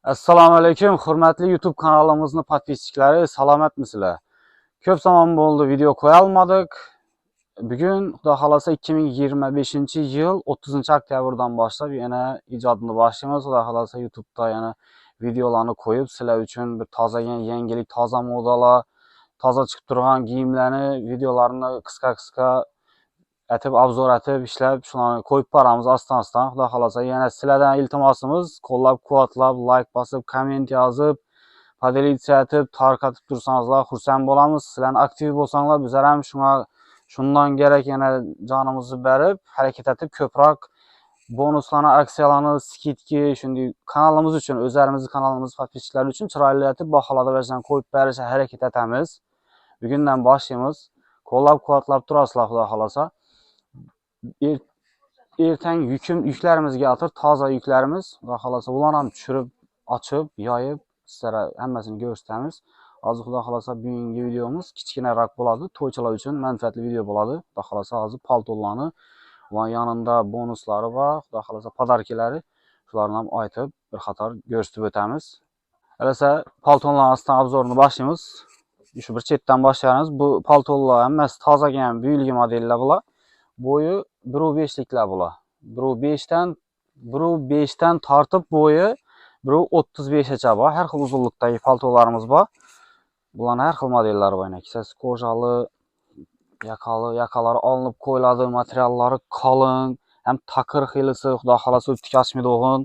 Assalomu alaykum, hurmatli YouTube kanalimizni podpischiklari, salomatmisizlar? Ko'p zaman bo'ldi video qo'ya olmadik. Bugun xudo xolasa 2025-yil 30-oktyabrdan boshlab yana ijodni boshlaymiz. Xudo xolasa YouTube'da yana videolarni qo'yib, sizlar uchun bir toza yangilik, toza modalar, toza chiqib turgan kiyimlarni, videolarni qisqa atib obzor atib ishlab shularni qo'yib boramiz asta-asta. Xudo xolasa yana sizlardan iltimosimiz, qo'llab-quvvatlab, like bosib, komment yozib, podelitsiya atib, tarqatib tursangizlar xursand bo'lamiz. Sizlarni aktiv bo'lsanglar, bizlar ham shundan kerak yana jonimizni berib, harakat etib ko'proq bonuslarni, aksiyalarni, skidki, shunday kanalimiz uchun, o'zlarimizning kanalimiz podpischiklari uchun chiroyli etib baholarda ba'zan qo'yib berishga harakat etamiz. Bugundan boshlaymiz. Qo'llab-quvvatlab turasizlar, xudo xolasa. Ertang yuklarimizga atir, toza yuklarimiz, xudo xolasa ularni ham tushirib, ochib, yoyib, sizlarga hammasini ko'rsatamiz. Hozir xudo xolasa bugungi videomiz kichkinaroq bo'ladi, to'ychilar uchun manfaatli video bo'ladi. Xudo xolasa hozir paltolarni va yonida bonuslari va xudo xolasa podarkalari shularni ham aytib, bir qator ko'rsatib o'tamiz. Alasa paltolar ostidan obzorini boshlaymiz. Shu bir chetdan boshlaymiz. Bu paltolar hammasi tozaga ham buyilgan modellar bular. Bo'yi 1.5liklar bular. 1.5dan tortib bo'yi 1.35gacha bor. Har xil uzunlikdagi paltolarimiz bor. Bularning har xil modellari bor. Kisasi kojali, yakalari olinib qo'yiladi, materiallari qalin, ham taqir xilisi, xudo xolasa o'tib ochmaydigan.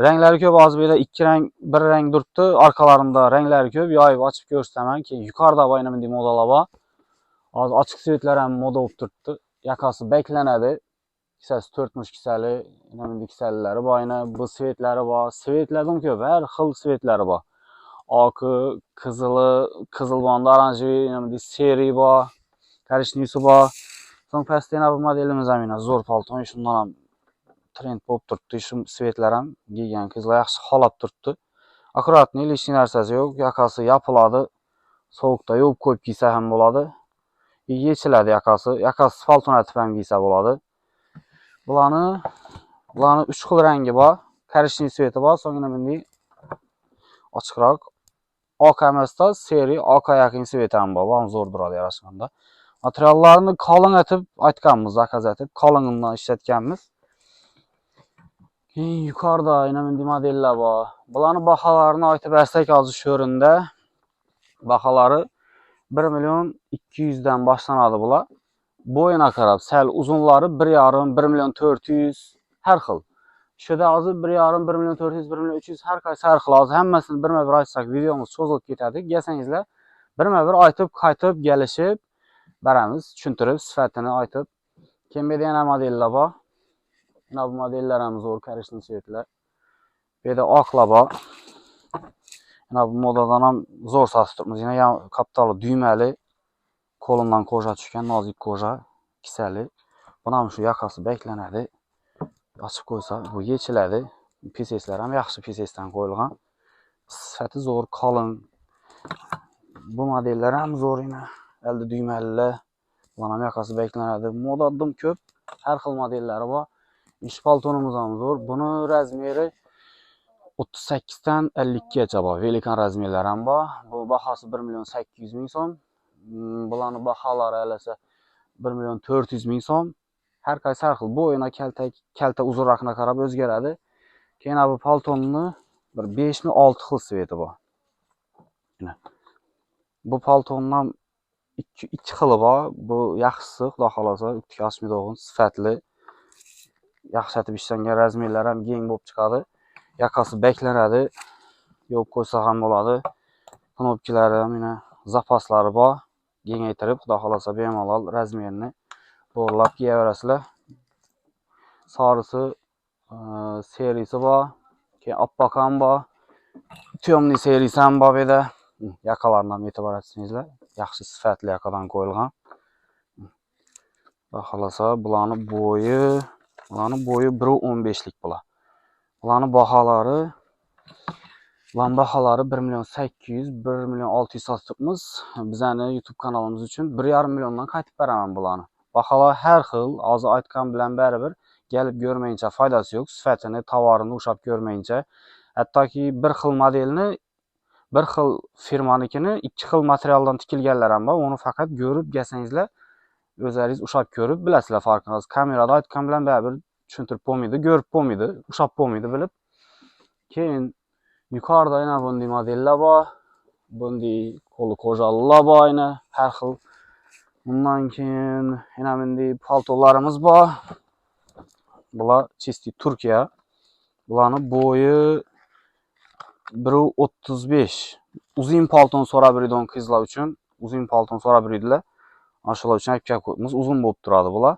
Ranglari ko'p, hozir bu yerda ikki rang, bir rang turibdi. Orqalarida ranglari ko'p, yoyib ochib ko'rsataman. Keyin yuqorida mana bunday modalar bor. Hozir ochiq svetlar ham moda bo'lib turibdi. Yakasi beklanadi. Kisasi 4 kisali, bunday kisalari bor, bu svetlari bor. Svetlardan ko'p, har xil svetlari bor. Oqi, qizili, qizil bond, oranjiy, bunday seri bor, korishniy bor. So'ng pastda bu modelimiz ham zo'r palto, shundan ham trend bo'lib turibdi. Shu svetlar ham kiygan qizlar yaxshi holab turibdi. Akkuratni, hech narsasi yo'q. Yakasi yopiladi. Sovuqda yuvib qo'yib kiysa ham bo'ladi. Yechiladi yakasi paltonatib ham kiysa bo'ladi. Bularni 3 xil rangi bor. Korishniy sveti bor, so'ngra bunday ochiqroq oq emasda seri oqqa yaqin sveti ham bor. Bu ham zo'r turadi yarashganda. Materiallarni qalin etib aytganmiz, zakaz etib, qalindan ishlatganmiz. Keyin yuqorida bunday modellar bor. Bularning baholarini aytib bersak, hozir shu o'rinda baholari 1.200.000 dan boshlanadi bular. Bo'yina qarab, sal uzunlari 1.5, 1.400.000 har xil. Shuda hozir 1.5, 1.400.000, 1.300.000 har qaysi har xil. Hozir hammasini birma-bir aytsak videomiz cho'zilib ketadi. Gelsangizlar, birma-bir aytib, qaytib, kelishib beramiz, tushuntirib, sifatini aytib. Keyin bu yerda yana modellar bor. Mana bu modellar ham zo'r korishniy svetlar. Bu yerda oqlar bor. Mana bu modadan ham zo'r sotib turibmiz. Yana kapitali duymali, qo'limdan koja tushgan nozik koja, kisali. Buni ham shu yakasi beklanadi. Ochib qo'ysa, bu yechiladi. PCSlar ham yaxshi PCSdan qo'yilgan. Sifati zo'r, qalin. Bu modellar ham zo'r ina. Elde duymalilar. Bular ham yakasi beklanadi. Modadan ko'p, har xil modellari bor. Ish paltonimiz ham zo'r. Buni razmeri 38 dan 52 gacha bor. Velikan razmerlar ham bor. Bu bahosi 1.800.000 so'm. Bularning baholari alasa 1.400.000 so'm. Har qaysi har xil bo'yina kalta uzunroqna qarab o'zgaradi. Keyin bu paltonni bir 5 mi 6 xil sveti bor. Bu paltondan 2 xili bor. Bu yaxshisi, xudo xolasa, o'tga ochmaydigan, sifatli, yaxshi atib ishlangan razmerlar ham keng bo'lib chiqadi. Yakasi beklanadi. Yo'q qo'ysa ham bo'ladi. Knopkalari ham zapaslari bor. Kengaytirib, xudo xolasa bemalol razmerini to'g'rilab kiyaverasizlar. Sarisi serisi bor. Keyin oppoq ham bor. Temniy serisi ham bor bu yerda. Yaqalarini ham e'tibor etsangizlar, yaxshi sifatli yaqadan qo'yilgan. Xudo xolasa bularning bo'yi 1.15lik bular. Bularning baholari 1.800.000, 1.600.000 sotibmiz. Bizning YouTube kanalimiz uchun 1.5 milliondan qaytib beraman bularni. Baholar har xil, hozir aytgan bilan baribir kelib ko'rmayincha foydasi yo'q. Sifatini, tovarini ushab ko'rmayincha Hattoki bir xil modelni, bir xil firmanikini ikki xil materialdan tikilganlar ham bor. Uni faqat ko'rib gelsangizlar, o'zingiz ushab ko'rib bilasizlar farqini. Kamerada aytgan bilan baribir tushuntirib bo'lmaydi, ko'rib bo'lmaydi, ushab bo'lmaydi bilib. Keyin yuqorida yana bunday modellar bor. Bunday qo'li ko'jallar bor, yana har xil. Bundan keyin yana bunday paltolarimiz bor. Bular chisti Turkiya. Bularning bo'yi 1.35. Uzun palton so'rab yuradigan qizlar uchun uzun palton so'rab yuradilar. Shular uchun aytib qo'yamiz, uzun bo'lib turadi bular.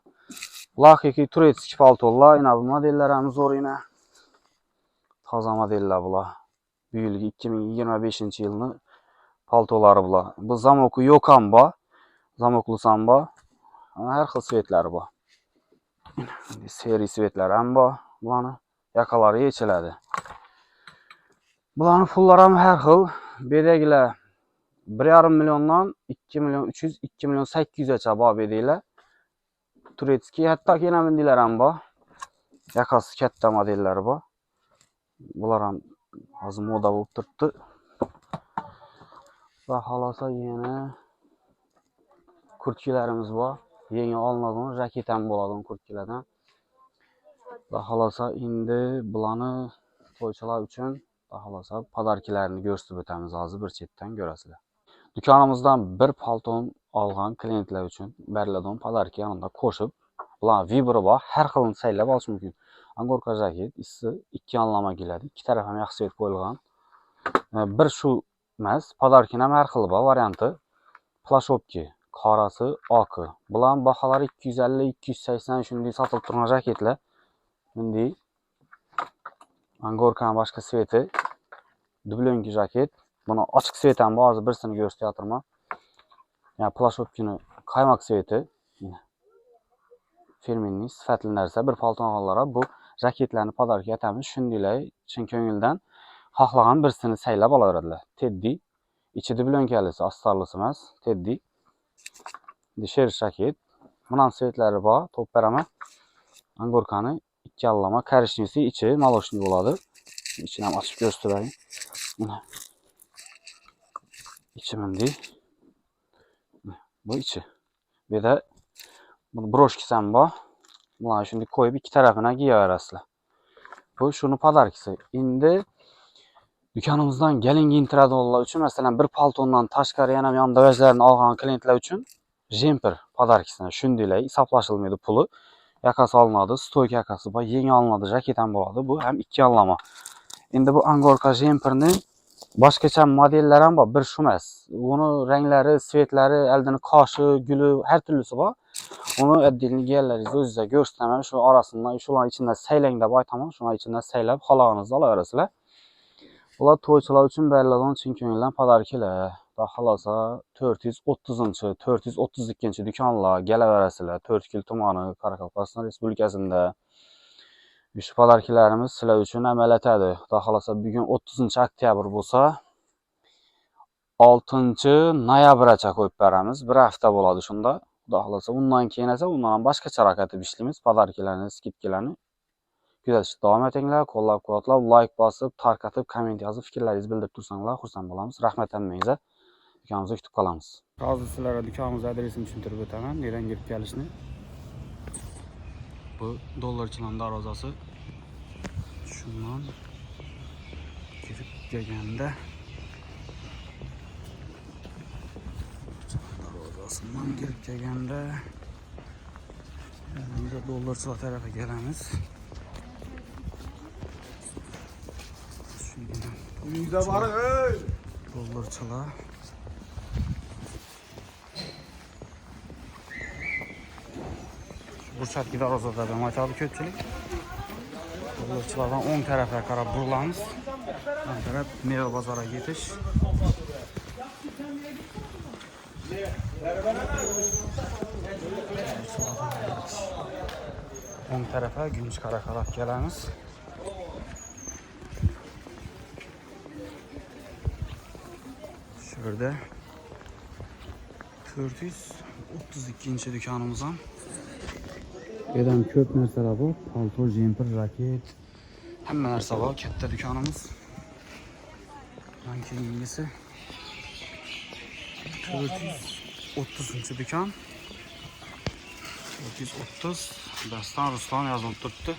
Bular haqiqiy turetskiy paltolar, yana bu modellar ham zo'r yana. Toza modellar bular. Bu yilgi 2025-yilni paltolari bular. Bu zamokli yo'q ham bor. Zamokli ham bor. Har xil svetlari bor. Seri svetlari ham bor. Bularning yakalari yechiladi. Bularning pullari ham har xil. Bedagilar 1,5 milliondan 2 million 300, 2 million 800 gacha bor bedaglar. Turetskiy, hatto yana bundalar ham bor. Yakasi katta modellari bor. Bular ham hozir moda bo'lib turibdi. Va xolosa yana kurtkalarimiz bor. Yangi olinadigan jaket ham bo'ladi kurtkalardan. Va xolosa endi bularni to'ychilar uchun va xolosa podarkalarni ko'rsatib o'tamiz hozir bir chetdan ko'rasizlar. Do'konimizdan bir palton olgan klientlar uchun beriladigan podarka yanında qo'shib, bular vibri bor, har xilini saylab olish mumkin. Angorka jaket issi ikki anlama keladi. Ikki taraf ham yaxshi svet qo'yilgan. Bir shu emas, podarkaning ham har xil bor varianti. Plashopki, qorasi, oqi. Bular baholari 250, 280 shunday sotilib turgan jaketlar. Bunday Angorkaning boshqa sveti, dublonki jaket. Buni ochiq svet ham bor, hozir birsini ko'rsatyapman. Yani plashopkini qaymoq sveti. Firmenning sifatli narsa, bir palton olganlar bu jaketlarni podarka etamiz. Shundaylar chin ko'ngildan xohlagan birsini saylab olaveradilar. Teddy, ichi dublonkalisi, astarlisi emas, Teddy. Disher jaket. Bundan svetlari bor, to'p beraman. Angorkani ikki allama korishnisi, ichi maloshniy bo'ladi. İçini ham ochib ko'rsatayim. İçi bunday. Bu içi. Bir de bunu broşkisi ham bor. Bularni shunday qo'yib ikki tarafini kiyaverasizlar. Bu shuni podarkasi. Endi do'konimizdan galinga intiradiganlar uchun, masalan, bir paltondan tashqari yana yonda vajlarni olgan klientlar uchun jemper podarkasini shundaylar hisoblashilmaydi puli. Yakasi olinadi, stoyk yakasi bor, yengi olinadi, jaket ham bo'ladi. Bu ham ikki allama. Endi bu Angorka jemperni boshqacha modellari ham bor, bir shu emas. Uni ranglari, svetlari, oldini qoshi, guli har turlisi bor. Uni oddelni gallaringiz o'zingizga ko'rsataman. Shu orasidan, shular ichidan saylang deb aytaman. Shular ichidan saylab xohlaganingizni olaverasizlar. Bular to'ychilar uchun beriladigan chin ko'ngildan podarkalar. Va xalosa 430-432 do'konlar kelaverasizlar. 4 kil tumani, Qoraqalpog'iston Respublikasida. Shu podarkalarimiz sizlar uchun amal etadi. Xudo xolasa bugun 30-oktyabr bo'lsa, 6-noyabrgacha qo'yib beramiz. Bir hafta bo'ladi shunda. Xudo xolasa undan keyin esa undan ham boshqacha etib ishlaymiz. Podarkalarni, skidkalarni kuzatishda davom etinglar. Qo'llab-quvvatlab, like bosib, tarqatib, komment yozib, fikrlaringizni bildirib tursangiz xursand bo'lamiz. Rahmat hammangizga. Do'konimizda kutib qolamiz. Hozir sizlarga do'konimiz adresini tushuntirib o'taman. Nerdan kirib kelishni. Bu dollarchilar darvozasi. Shundan kirib kelganda darvozasidan kirib kelganda endi dollarchilar tarafiga kelamiz. Uyingizda bor, ey! Dollarchilar. Burchakli darvozada ham aytadi ko'pchilik. Dollarchilardan o'ng tarafga qarab burilamiz. O'ng taraf meva bozoriga ketish. O'ng tarafga Gumishqara qarab kelamiz. Shu yerda 432-do'konimiz ham. Yerdan ko'p narsalar bor. Palto, jemper, jaket, hamma narsa bor. Katta do'konimiz. Dükanki bilgisi 430. dükkan. 430. Dastan Ruslan yazılıp durdu.